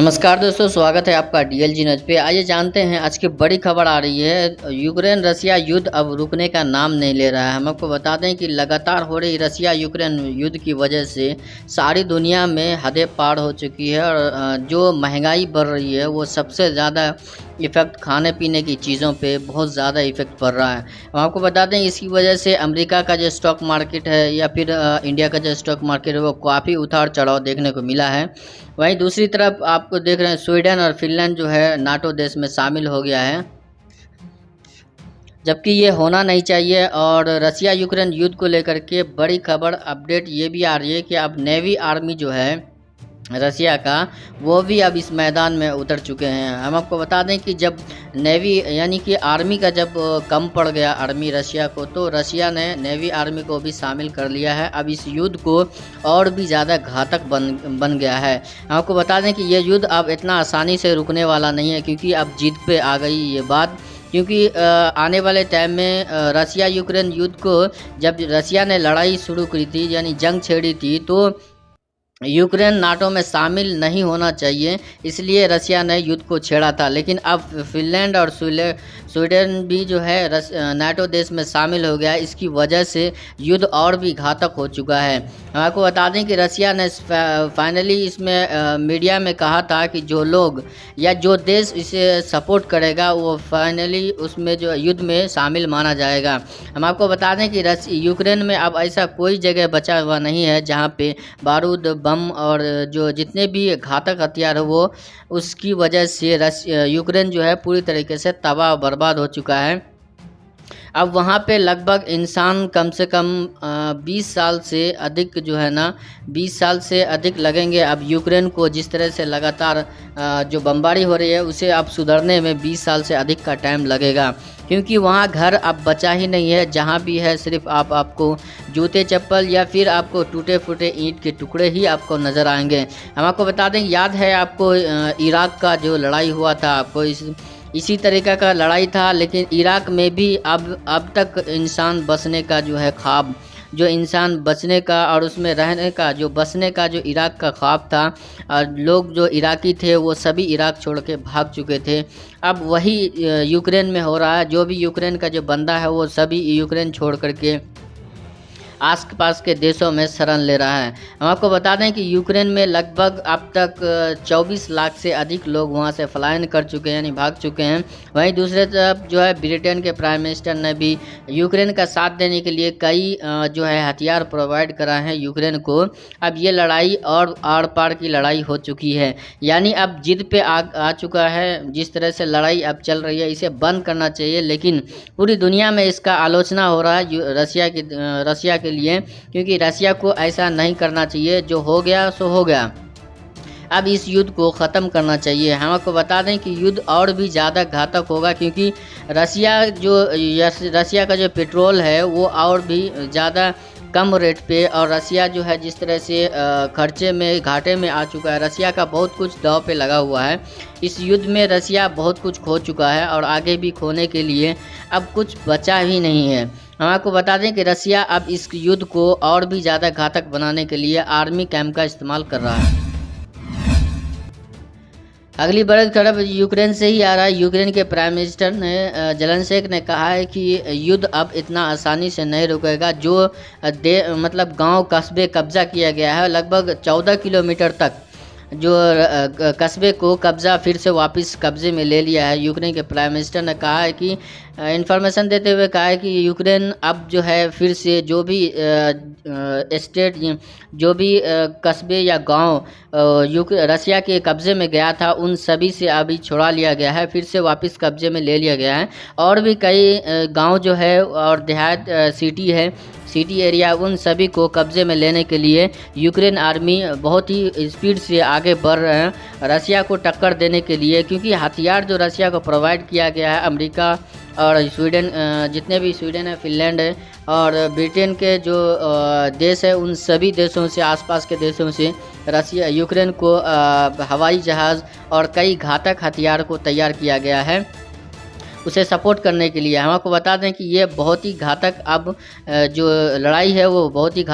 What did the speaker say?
नमस्कार दोस्तों, स्वागत है आपका डीएलजी न्यूज़ पे। आइए जानते हैं आज की बड़ी खबर आ रही है। यूक्रेन रसिया युद्ध अब रुकने का नाम नहीं ले रहा है। हम आपको बता दें कि लगातार हो रही रसिया यूक्रेन युद्ध की वजह से सारी दुनिया में हदें पार हो चुकी है और जो महंगाई बढ़ रही है वो सबसे ज़्यादा इफ़ेक्ट खाने पीने की चीज़ों पे बहुत ज़्यादा इफ़ेक्ट पड़ रहा है। हम आपको बता दें इसकी वजह से अमेरिका का जो स्टॉक मार्केट है या फिर इंडिया का जो स्टॉक मार्केट है वो काफ़ी उतार चढ़ाव देखने को मिला है। वहीं दूसरी तरफ आपको देख रहे हैं स्वीडन और फिनलैंड जो है नाटो देश में शामिल हो गया है, जबकि ये होना नहीं चाहिए। और रसिया यूक्रेन युद्ध को लेकर के बड़ी खबर अपडेट ये भी आ रही है कि अब नेवी आर्मी जो है रसिया का वो भी अब इस मैदान में उतर चुके हैं। हम आपको बता दें कि जब नेवी यानी कि आर्मी का जब कम पड़ गया आर्मी रसिया को, तो रसिया ने नेवी आर्मी को भी शामिल कर लिया है। अब इस युद्ध को और भी ज़्यादा घातक बन गया है। हम आपको बता दें कि ये युद्ध अब इतना आसानी से रुकने वाला नहीं है, क्योंकि अब जीत पे आ गई ये बात। क्योंकि आने वाले टाइम में रसिया यूक्रेन युद्ध को जब रसिया ने लड़ाई शुरू की थी यानी जंग छेड़ी थी, तो यूक्रेन नाटो में शामिल नहीं होना चाहिए, इसलिए रसिया ने युद्ध को छेड़ा था। लेकिन अब फिनलैंड और स्वीडन भी जो है नाटो देश में शामिल हो गया। इसकी वजह से युद्ध और भी घातक हो चुका है। हम आपको बता दें कि रसिया ने फाइनली इसमें मीडिया में कहा था कि जो लोग या जो देश इसे सपोर्ट करेगा वो फाइनली उसमें जो युद्ध में शामिल माना जाएगा। हम आपको बता दें कि यूक्रेन में अब ऐसा कोई जगह बचा हुआ नहीं है जहाँ पे बारूद बम और जो जितने भी घातक हथियार है वो उसकी वजह से यूक्रेन जो है पूरी तरीके से तबाह बर्बाद हो चुका है। अब वहाँ पे लगभग इंसान कम से कम 20 साल से अधिक जो है ना 20 साल से अधिक लगेंगे। अब यूक्रेन को जिस तरह से लगातार जो बमबारी हो रही है उसे अब सुधरने में 20 साल से अधिक का टाइम लगेगा, क्योंकि वहाँ घर अब बचा ही नहीं है। जहाँ भी है सिर्फ आपको जूते चप्पल या फिर आपको टूटे फूटे ईंट के टुकड़े ही आपको नज़र आएंगे। हम आपको बता दें, याद है आपको इराक का जो लड़ाई हुआ था, आपको इसी तरीक़ा का लड़ाई था। लेकिन इराक में भी अब तक इंसान बसने का जो है ख्वाब, जो इंसान बचने का और उसमें रहने का जो बसने का जो इराक का ख्वाब था, और लोग जो इराकी थे वो सभी इराक छोड़ के भाग चुके थे। अब वही यूक्रेन में हो रहा है। जो भी यूक्रेन का जो बंदा है वो सभी यूक्रेन छोड़ करके आस पास के देशों में शरण ले रहा है। हम आपको बता दें कि यूक्रेन में लगभग अब तक 24 लाख से अधिक लोग वहां से पलायन कर चुके हैं यानी भाग चुके हैं। वहीं दूसरे तरफ जो है ब्रिटेन के प्राइम मिनिस्टर ने भी यूक्रेन का साथ देने के लिए कई जो है हथियार प्रोवाइड करा है यूक्रेन को। अब ये लड़ाई और आर पार की लड़ाई हो चुकी है, यानी अब जिद पे आ चुका है। जिस तरह से लड़ाई अब चल रही है इसे बंद करना चाहिए, लेकिन पूरी दुनिया में इसका आलोचना हो रहा है रसिया के लिए, क्योंकि रसिया को ऐसा नहीं करना चाहिए। जो हो गया सो हो गया, अब इस युद्ध को ख़त्म करना चाहिए। हम आपको बता दें कि युद्ध और भी ज़्यादा घातक होगा, क्योंकि रसिया का जो पेट्रोल है वो और भी ज़्यादा कम रेट पे, और रसिया जो है जिस तरह से खर्चे में घाटे में आ चुका है, रसिया का बहुत कुछ दांव पे लगा हुआ है। इस युद्ध में रसिया बहुत कुछ खो चुका है और आगे भी खोने के लिए अब कुछ बचा ही नहीं है। हम आपको बता दें कि रसिया अब इस युद्ध को और भी ज़्यादा घातक बनाने के लिए आर्मी कैंप का इस्तेमाल कर रहा है। अगली बड़ी खबर यूक्रेन से ही आ रहा है। यूक्रेन के प्राइम मिनिस्टर ने ज़ेलेंस्की ने कहा है कि युद्ध अब इतना आसानी से नहीं रुकेगा। जो मतलब गांव कस्बे कब्जा किया गया है, लगभग 14 किलोमीटर तक जो कस्बे को कब्ज़ा फिर से वापस कब्ज़े में ले लिया है। यूक्रेन के प्राइम मिनिस्टर ने कहा है कि इन्फॉर्मेशन देते हुए कहा है कि यूक्रेन अब जो है फिर से जो भी स्टेट जो भी कस्बे या गांव रसिया के कब्ज़े में गया था उन सभी से अभी छुड़ा लिया गया है, फिर से वापस कब्ज़े में ले लिया गया है। और भी कई गांव जो है और देहात सिटी एरिया, उन सभी को कब्ज़े में लेने के लिए यूक्रेन आर्मी बहुत ही स्पीड से आगे बढ़ रहे हैं रसिया को टक्कर देने के लिए। क्योंकि हथियार जो रसिया को प्रोवाइड किया गया है, अमेरिका और स्वीडन, जितने भी स्वीडन है, फिनलैंड है और ब्रिटेन के जो देश है, उन सभी देशों से, आसपास के देशों से रसिया यूक्रेन को हवाई जहाज़ और कई घातक हथियार को तैयार किया गया है उसे सपोर्ट करने के लिए। हम आपको बता दें कि ये बहुत ही घातक अब जो लड़ाई है वो बहुत ही